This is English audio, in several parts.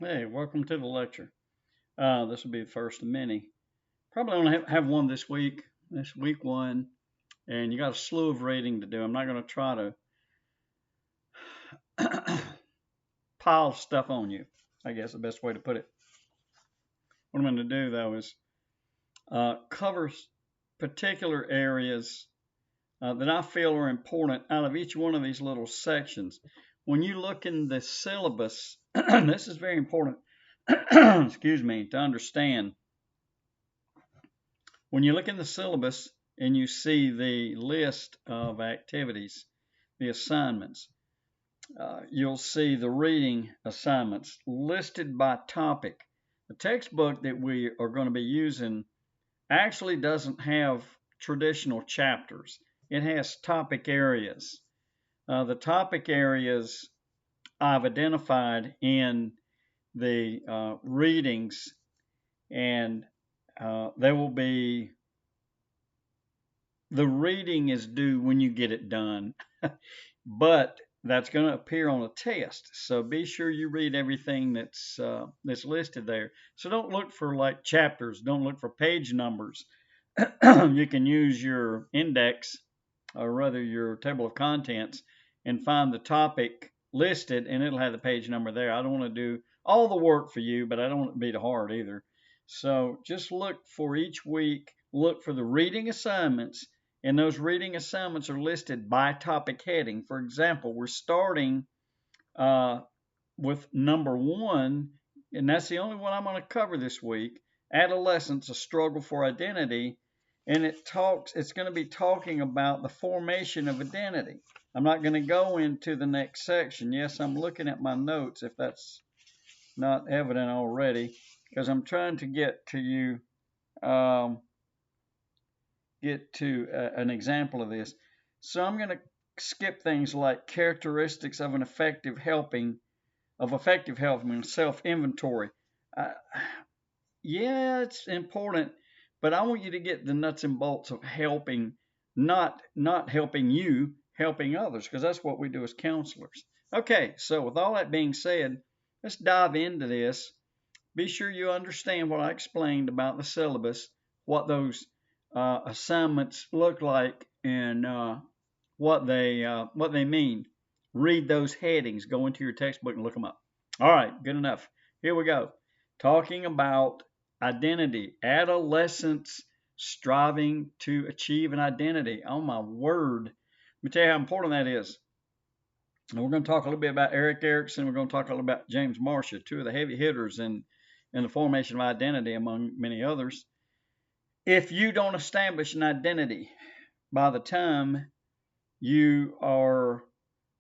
Hey, welcome to the lecture. This will be the first of many. Probably only have one this week. This week one, and you got a slew of reading to do. I'm not going to try to pile stuff on you. I guess the best way to put it. What I'm going to do though is cover particular areas that I feel are important out of each one of these little sections. When you look in the syllabus, this is very important. Excuse me, to understand. When you look in the syllabus and you see the list of activities, the assignments, you'll see the reading assignments listed by topic. The textbook that we are going to be using actually doesn't have traditional chapters. It has topic areas. The topic areas I've identified in the readings, and there will be the reading is due when you get it done, but that's going to appear on a test. So be sure you read everything that's listed there. So don't look for like chapters. Don't look for page numbers. You can use your index, or rather your table of contents, and find the topic listed, and it'll have the page number there. I don't want to do all the work for you, but I don't want it to be too hard either. So just look for each week. Look for the reading assignments, and those reading assignments are listed by topic heading. For example, we're starting uh, with number one, and that's the only one I'm going to cover this week. Adolescence: A Struggle for Identity, and it's going to be talking about the formation of identity. I'm not going to go into the next section. Yes, I'm looking at my notes if that's not evident already, because I'm trying to get to you um, an example of this. So I'm going to skip things like characteristics of effective helping, self-inventory. Uh, yeah, it's important, but I want you to get the nuts and bolts of helping, not helping you, helping others, because that's what we do as counselors. Okay, so with all that being said, let's dive into this. Be sure you understand what I explained about the syllabus, what those assignments look like, and what they mean. Read those headings. Go into your textbook and look them up. All right, good enough. Here we go. Talking about identity, adolescents striving to achieve an identity. Oh my word! Let me tell you how important that is. And we're going to talk a little bit about Eric Erickson. We're going to talk a little about James Marshall, two of the heavy hitters in the formation of identity, among many others. If you don't establish an identity by the time you are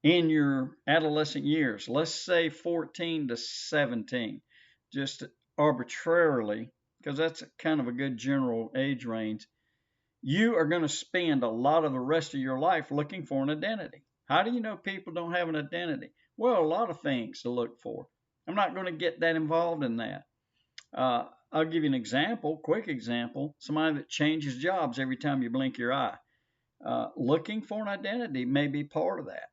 in your adolescent years, let's say 14 to 17, just arbitrarily, because that's kind of a good general age range, you are going to spend a lot of the rest of your life looking for an identity. How do you know people don't have an identity? Well, a lot of things to look for. I'm not going to get that involved in that. I'll give you an example, quick example. Somebody that changes jobs every time you blink your eye. Looking for an identity may be part of that,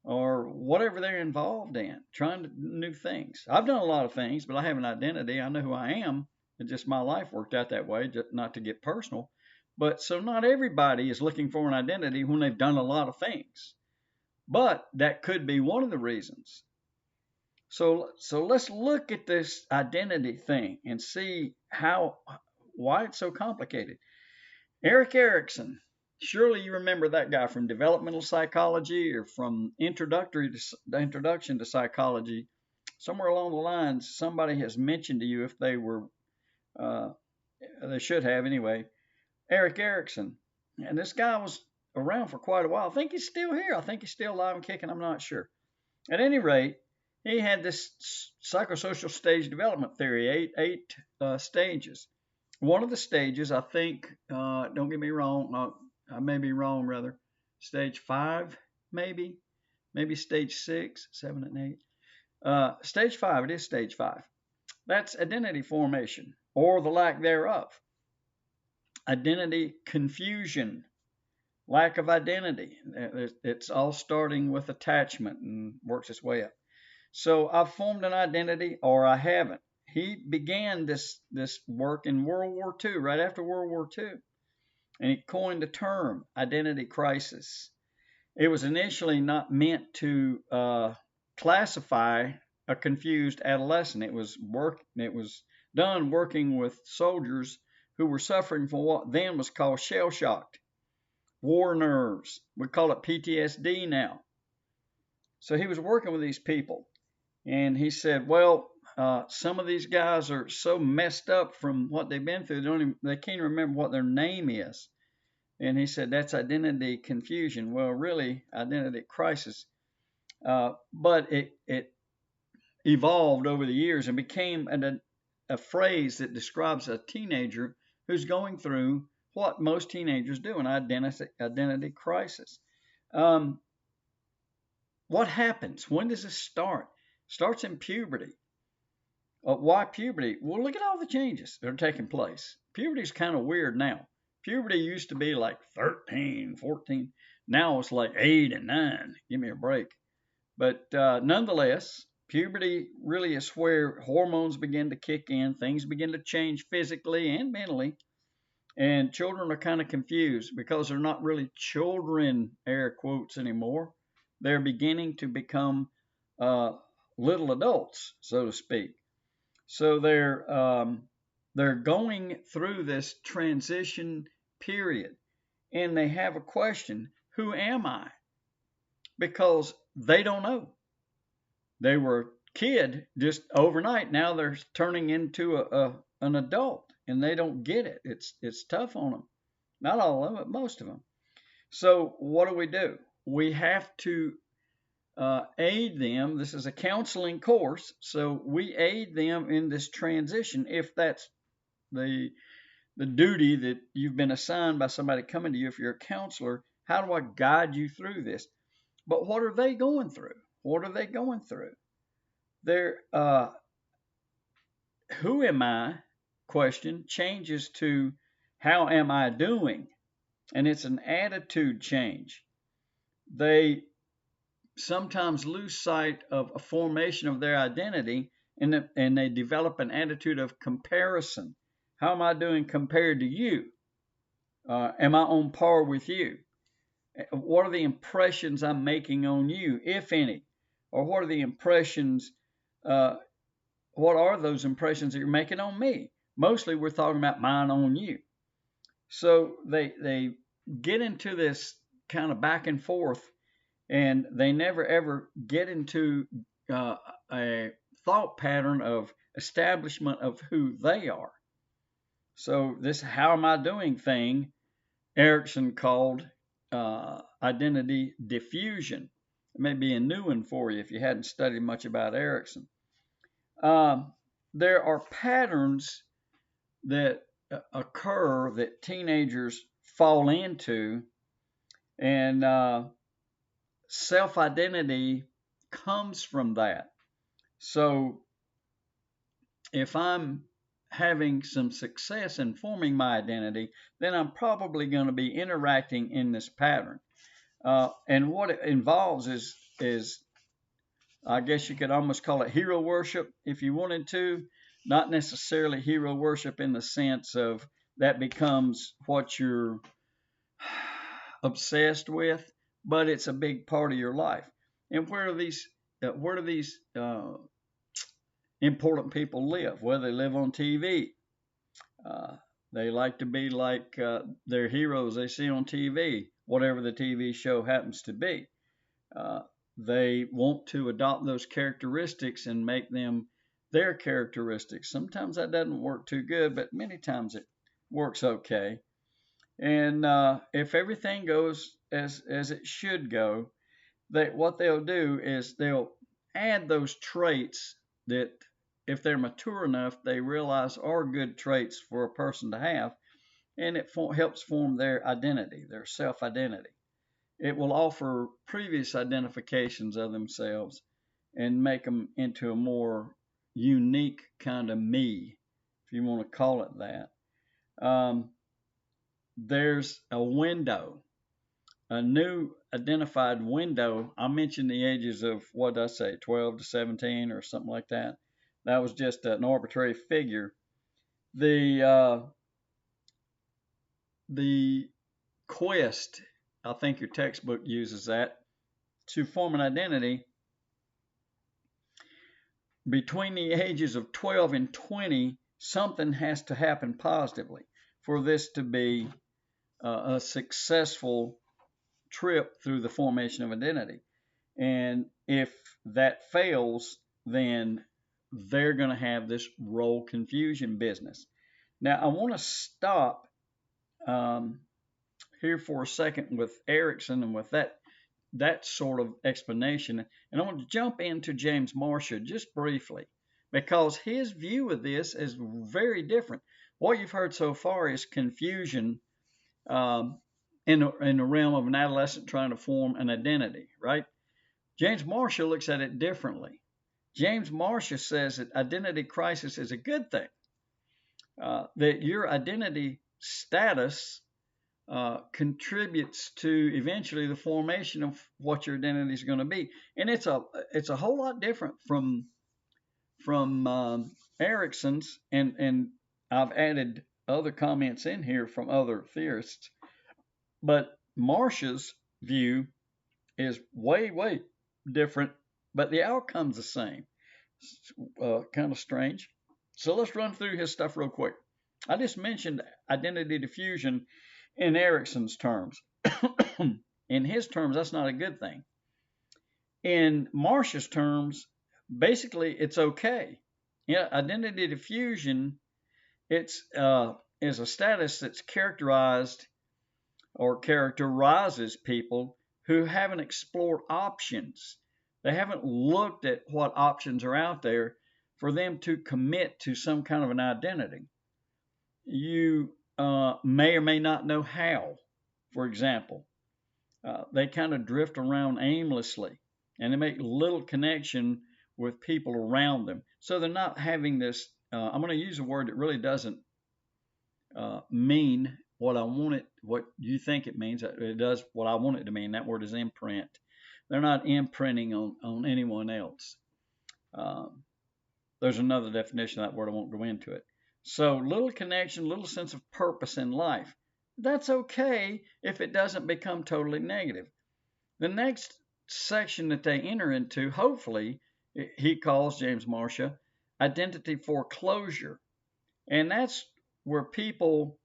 or whatever they're involved in, trying new things. I've done a lot of things, but I have an identity. I know who I am. It's just my life worked out that way, just not to get personal. But so not everybody is looking for an identity when they've done a lot of things. But that could be one of the reasons. So let's look at this identity thing and see why it's so complicated. Eric Erickson, surely you remember that guy from developmental psychology or from introduction to psychology. Somewhere along the lines, somebody has mentioned to you, if uh, they should have anyway, Eric Erickson. And this guy was around for quite a while. I think he's still here. I think he's still alive and kicking. I'm not sure. At any rate, he had this psychosocial stage development theory, eight stages. One of the stages, I think, don't get me wrong, I may be wrong, rather, stage five, maybe stage six, seven, and eight. Stage five, it is stage five. That's identity formation or the lack thereof. Identity confusion, lack of identity. It's all starting with attachment and works its way up. So I've formed an identity or I haven't. He began this work in World War II, right after World War II, and he coined the term identity crisis. It was initially not meant to classify a confused adolescent. It was done working with soldiers who were suffering from what then was called shell shock, war nerves. We call it PTSD now. So he was working with these people, and he said, "Well, some of these guys are so messed up from what they've been through, they can't remember what their name is." And he said, "That's identity confusion." Well, really, identity crisis. But it evolved over the years and became a phrase that describes a teenager who's going through what most teenagers do, an identity crisis. Um, what happens? When does this start? It starts in puberty. Why puberty? Well, look at all the changes that are taking place. Puberty is kind of weird now. Puberty used to be like 13, 14. Now it's like 8 and 9. Give me a break. But nonetheless, puberty really is where hormones begin to kick in, things begin to change physically and mentally, and children are kind of confused because they're not really children, air quotes, anymore. They're beginning to become uh, little adults, so to speak. So they're going through this transition period, and they have a question: Who am I? Because they don't know. They were a kid just overnight. Now they're turning into an adult, and they don't get it. It's tough on them. Not all of them, but most of them. So what do? We have to aid them. This is a counseling course, so we aid them in this transition if that's the the duty that you've been assigned by somebody coming to you. If you're a counselor, how do I guide you through this? But what are they going through? What are they going through? They're who am I question changes to how am I doing? And it's an attitude change. They sometimes lose sight of a formation of their identity, and they develop an attitude of comparison. How am I doing compared to you? Am I on par with you? What are the impressions I'm making on you, if any? Or what are the impressions uh, what are those impressions that you're making on me? Mostly we're talking about mine on you. So they get into this kind of back and forth, and they never ever get into a thought pattern of establishment of who they are. So this how am I doing thing, Erickson called identity diffusion. It may be a new one for you if you hadn't studied much about Erickson. Um, there are patterns that occur that teenagers fall into, and self identity comes from that. So if I'm having some success in forming my identity, then I'm probably going to be interacting in this pattern. And what it involves is I guess you could almost call it hero worship if you wanted to. Not necessarily hero worship in the sense of that becomes what you're obsessed with, but it's a big part of your life. And where do these important people live? Well, they live on TV. Uh, they like to be like their heroes they see on TV, whatever the TV show happens to be. Uh, they want to adopt those characteristics and make them their characteristics. Sometimes that doesn't work too good, but many times it works okay. And if everything goes as it should go, what they'll do is they'll add those traits that, if they're mature enough, they realize are good traits for a person to have, and it helps form their identity, their self identity. It will offer previous identifications of themselves and make them into a more unique kind of me, if you want to call it that. Um, there's a window a new identified window. I mentioned the ages of, what did I say, 12 to 17 or something like that. That was just an arbitrary figure. The quest, I think your textbook uses that, to form an identity between the ages of 12 and 20, something has to happen positively for this to be a successful trip through the formation of identity. And if that fails, then they're going to have this role confusion business. Now, I want to stop um, here for a second with Erickson and with that sort of explanation. And I want to jump into James Marshall just briefly because his view of this is very different. What you've heard so far is confusion um, in the realm of an adolescent trying to form an identity, right? James Marshall looks at it differently. James Marshall says that identity crisis is a good thing, that your identity status contributes to eventually the formation of what your identity is going to be, and it's a whole lot different from Erickson's, and I've added other comments in here from other theorists, but Marsh's view is way different, but the outcome's the same. Kind of strange. So let's run through his stuff real quick. I just mentioned identity diffusion in Erickson's terms. In his terms, that's not a good thing. In Marsh's terms, basically, it's okay. Yeah, identity diffusion, it's is a status that's characterized or characterizes people who haven't explored options. They haven't looked at what options are out there for them to commit to some kind of an identity. You may or may not know how. For example, they kind of drift around aimlessly and they make little connection with people around them. So they're not having this. I'm going to use a word that really doesn't mean what you think it means. It does what I want it to mean. That word is imprint. They're not imprinting on anyone else. There's another definition of that word. I won't go into it. So little connection, little sense of purpose in life. That's okay if it doesn't become totally negative. The next section that they enter into, hopefully, he calls James Marshall identity foreclosure. And that's where people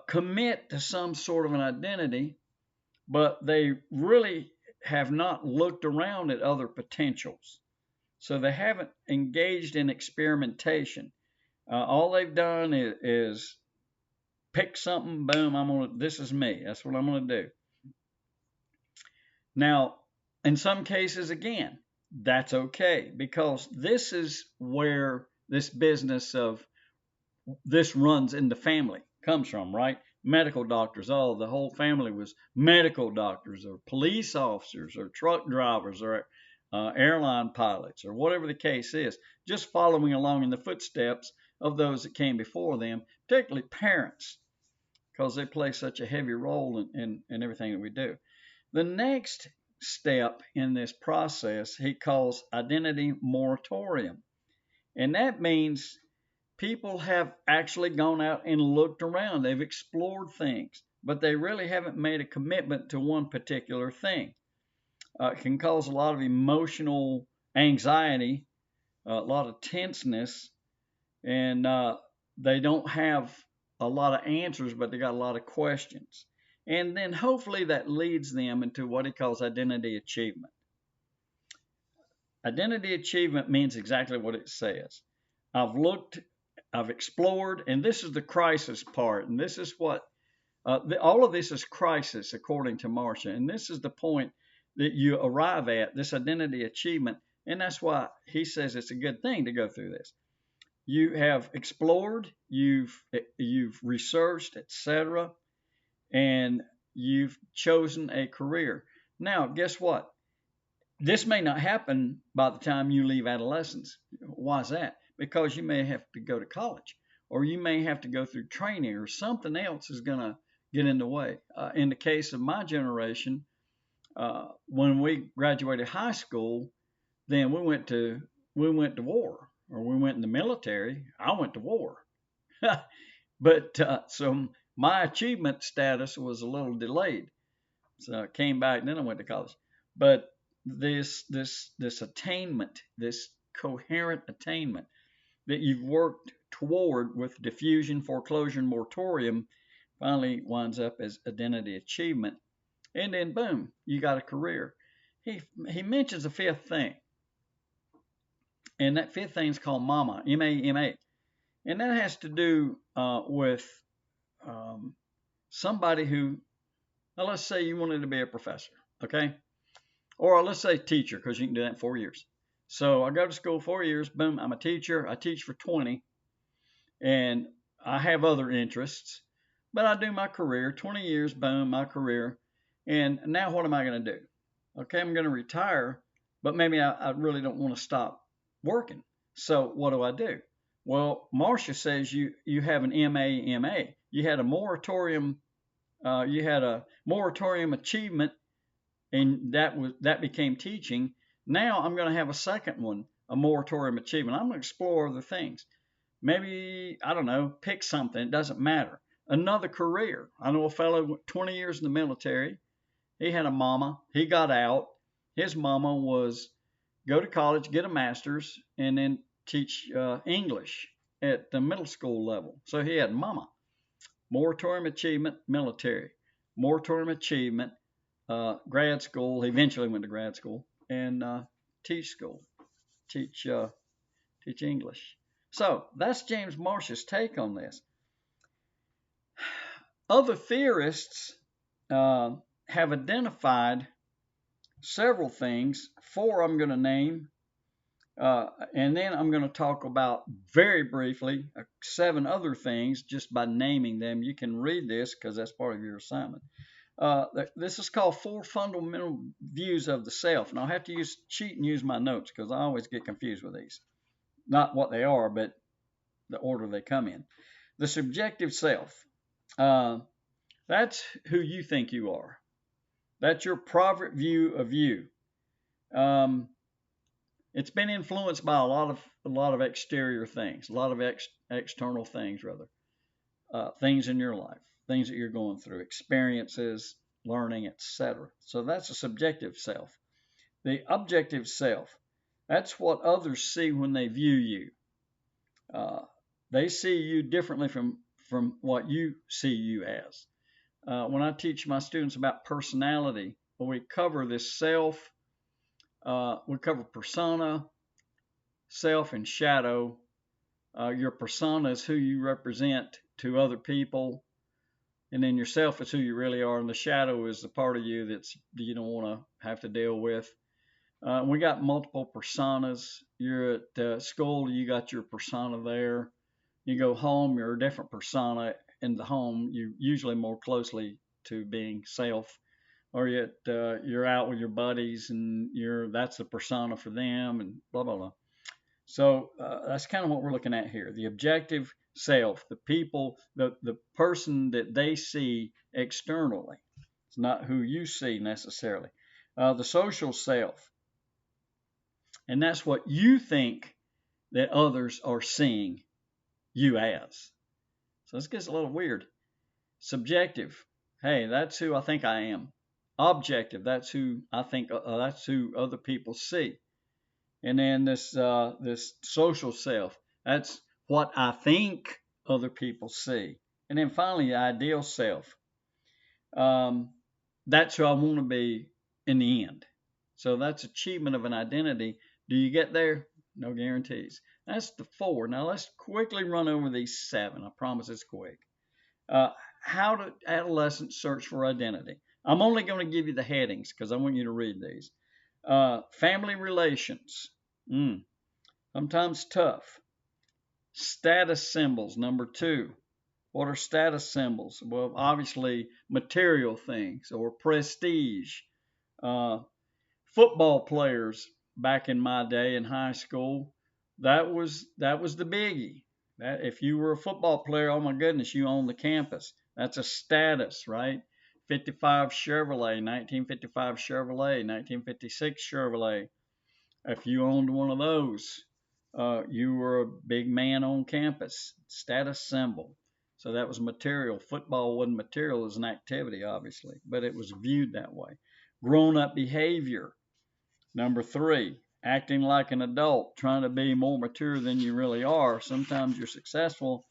commit to some sort of an identity, but they really have not looked around at other potentials. So they haven't engaged in experimentation. All they've done is pick something, boom, this is me. That's what I'm going to do. Now, in some cases, again, that's okay because this is where this business of this runs in the family comes from, right? Medical doctors, the whole family was medical doctors or police officers or truck drivers or airline pilots or whatever the case is, just following along in the footsteps of those that came before them, particularly parents, because they play such a heavy role in everything that we do. The next step in this process he calls identity moratorium. And that means people have actually gone out and looked around. They've explored things, but they really haven't made a commitment to one particular thing. It can cause a lot of emotional anxiety, a lot of tenseness, and they don't have a lot of answers, but they got a lot of questions. And then hopefully that leads them into what he calls identity achievement. Identity achievement means exactly what it says. I've explored, and this is the crisis part, and this is what all of this is crisis according to Marshall, and this is the point that you arrive at, this identity achievement, and that's why he says it's a good thing to go through this. You have explored, you've researched, etc., and you've chosen a career. Now, guess what? This may not happen by the time you leave adolescence. Why is that? Because you may have to go to college, or you may have to go through training, or something else is going to get in the way. In the case of my generation, when we graduated high school, then we went to war, or we went in the military. I went to war, but so my achievement status was a little delayed. So I came back, and then I went to college. But this attainment, this coherent attainment that you've worked toward with diffusion, foreclosure, and moratorium finally winds up as identity achievement. And then boom, you got a career. He mentions a fifth thing, and that fifth thing is called MAMA, MAMA, and that has to do with somebody who, now let's say you wanted to be a professor, okay, or let's say teacher, because you can do that in 4 years. So I go to school 4 years, boom, I'm a teacher. I teach for 20, and I have other interests, but I do my career, 20 years, boom, my career. And now what am I going to do? Okay, I'm going to retire, but maybe I really don't want to stop working. So what do? Well, Marcia says you have an MAMA. You had a moratorium. You had a moratorium achievement, and that became teaching. Now I'm going to have a second one, a moratorium achievement. I'm going to explore other things. Maybe, I don't know, pick something. It doesn't matter. Another career. I know a fellow 20 years in the military. He had a mama. He got out. His mama was go to college, get a master's, and then teach English at the middle school level. So he had mama. Moratorium achievement, military. Moratorium achievement, grad school. He eventually went to grad school, and teach school, teach English. So that's James Marsh's take on this. Other theorists have identified several things. 4 I'm going to name, and then I'm going to talk about very briefly 7 other things just by naming them. You can read this because that's part of your assignment. This is called 4 fundamental views of the self. And I'll have to cheat and use my notes because I always get confused with these. Not what they are, but the order they come in. The subjective self. That's who you think you are. That's your private view of you. It's been influenced by a lot of exterior things, a lot of external things, rather, things in your life, things that you're going through, experiences, learning, etc. So that's a subjective self. The objective self, that's what others see when they view you. They see you differently from what you see you as. When I teach my students about personality, we cover this self, we cover persona, self, and shadow. Your persona is who you represent to other people, and then yourself is who you really are, and the shadow is the part of you that you don't want to have to deal with. We got multiple personas. You're at school, you got your persona there. You go home, you're a different persona. In the home, you usually more closely to being self, or yet you're out with your buddies, and that's the persona for them, and blah blah blah. So that's kind of what we're looking at here. The objective self, the people, the person that they see externally. It's not who you see necessarily. The social self, and that's what you think that others are seeing you as. So this gets a little weird. Subjective, hey, that's who I think I am. Objective, that's who I think. That's who other people see. And then this social self, that's what I think other people see. And then finally, the ideal self, that's who I want to be in the end. So that's achievement of an identity. Do you get there? No guarantees. That's the 4. Now let's quickly run over these 7. I promise it's quick. How do adolescents search for identity? I'm only going to give you the headings because I want you to read these. Family relations. Sometimes tough. Status symbols, number 2. What are status symbols? Well, obviously material things or prestige. Football players back in my day in high school, that was the biggie. That if you were a football player, oh my goodness, you owned the campus. That's a status, right? 55 Chevrolet, 1955 Chevrolet, 1956 Chevrolet. If you owned one of those, you were a big man on campus. Status symbol. So that was material. Football wasn't material as an activity, obviously, but it was viewed that way. Grown up behavior. Number three, acting like an adult, trying to be more mature than you really are. Sometimes you're successful,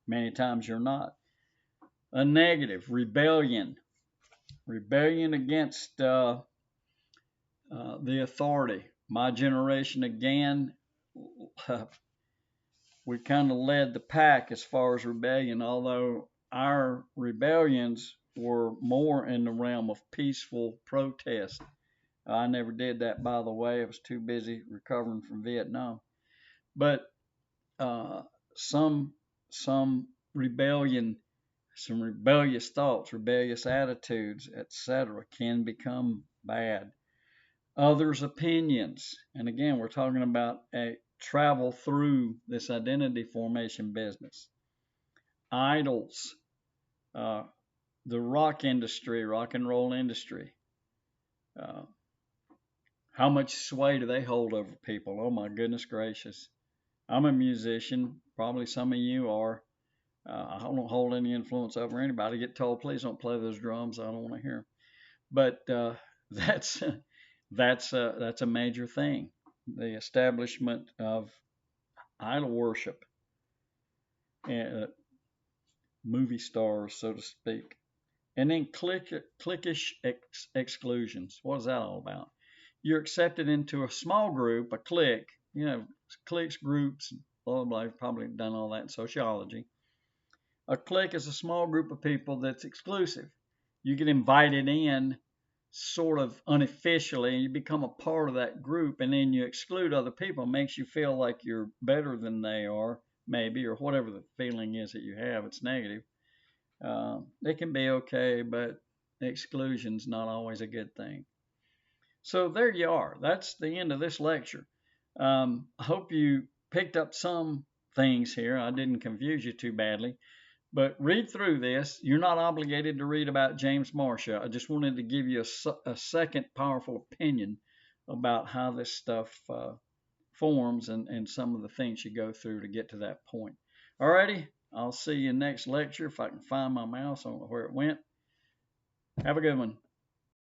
many times you're not. A negative, rebellion. Rebellion against the authority. My generation, again, we kind of led the pack as far as rebellion, although our rebellions were more in the realm of peaceful protest. I never did that, by the way. I was too busy recovering from Vietnam. But uh, some some rebellion, some rebellious thoughts, rebellious attitudes, etc., can become bad. Others' opinions, and again, we're talking about a travel through this identity formation business. Idols, uh, the rock industry, rock and roll industry. Uh, how much sway do they hold over people? Oh my goodness gracious. I'm a musician. Probably some of you are. I don't hold any influence over anybody. Get told, please don't play those drums. I don't want to hear them. But that's that's a major thing. The establishment of idol worship, uh, movie stars, so to speak, and then cliquish exclusions. What is that all about? You're accepted into a small group, a clique. You know, cliques, groups, blah blah blah. You've probably done all that in sociology. A clique is a small group of people that's exclusive. You get invited in sort of unofficially and you become a part of that group, and then you exclude other people. It makes you feel like you're better than they are, maybe, or whatever the feeling is that you have. It's negative. It can be okay, but exclusion's not always a good thing. So there you are. That's the end of this lecture. I hope you picked up some things here. I didn't confuse you too badly. But read through this. You're not obligated to read about James Marshall. I just wanted to give you a second powerful opinion about how this stuff forms and some of the things you go through to get to that point. Alrighty, I'll see you next lecture if I can find my mouse. I don't know where it went. Have a good one.